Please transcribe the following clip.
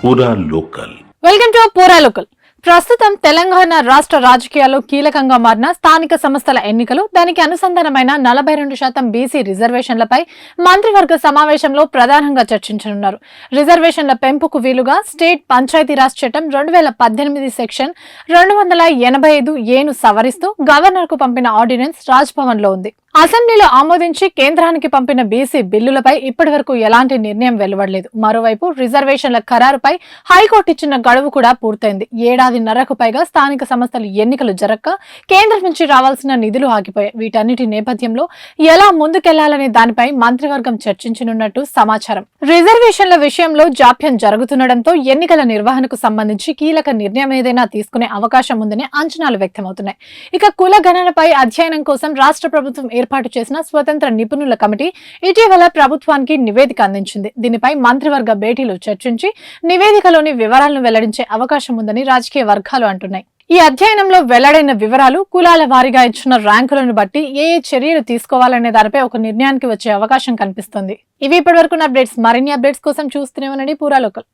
పూరా local. Welcome to పూరా local. ప్రస్తుతం తెలంగాణ రాష్ట్ర రాజకీయాల్లో కీలకంగా మారిన స్థానిక సంస్థల ఎన్నికలు, దానికి అనుసంధానమైన 42% బీసీ రిజర్వేషన్లపై మంత్రివర్గ సమావేశంలో ప్రధానంగా చర్చించనున్నారు. రిజర్వేషన్ల పెంపుకు వీలుగా స్టేట్ పంచాయతీరాజ్ చట్టం 2018 సెక్షన్ 285(a)ను సవరిస్తూ గవర్నర్కు పంపిన ఆర్డినెన్స్ రాజ్భవన్ లో ఉంది. అసెంబ్లీలో ఆమోదించి కేంద్రానికి పంపిన బీసీ బిల్లులపై ఇప్పటి వరకు ఎలాంటి నిర్ణయం వెలువడలేదు. మరోవైపు రిజర్వేషన్ల ఖరారుపై హైకోర్టు ఇచ్చిన గడువు కూడా పూర్తయింది. ఏడాదిన్నరకు పైగా స్థానిక సంస్థలు ఎన్నికలు జరక్క కేంద్రం నుంచి రావాల్సిన నిధులు ఆగిపోయాయి. వీటన్నిటి నేపథ్యంలో ఎలా ముందుకెళ్లాలనే దానిపై మంత్రివర్గం చర్చించనున్నట్టు సమాచారం. రిజర్వేషన్ల విషయంలో జాప్యం జరుగుతుండటంతో ఎన్నికల నిర్వహణకు సంబంధించి కీలక నిర్ణయం ఏదైనా తీసుకునే అవకాశం ఉందని అంచనాలు వ్యక్తమవుతున్నాయి. ఇక కుల గణనపై అధ్యయనం కోసం రాష్ట్ర ప్రభుత్వం ఏర్పాటు చేసిన స్వతంత్ర నిపుణుల కమిటీ ఇటీవల ప్రభుత్వానికి నివేదిక అందించింది. దీనిపై మంత్రివర్గ భేటీలో చర్చించి నివేదికలోని వివరాలను వెల్లడించే అవకాశం ఉందని రాజకీయ వర్గాలు అంటున్నాయి. ఈ అధ్యయనంలో వెల్లడైన వివరాలు కులాల వారీగా ఇచ్చిన ర్యాంకులను బట్టి ఏ చర్యలు తీసుకోవాలనే దానిపై ఒక నిర్ణయానికి వచ్చే అవకాశం కనిపిస్తుంది. ఇవి ఇప్పటివరకు అప్డేట్స్. మరిన్ని అప్డేట్స్ కోసం చూస్తూనే ఉండండి పూరా లోకల్.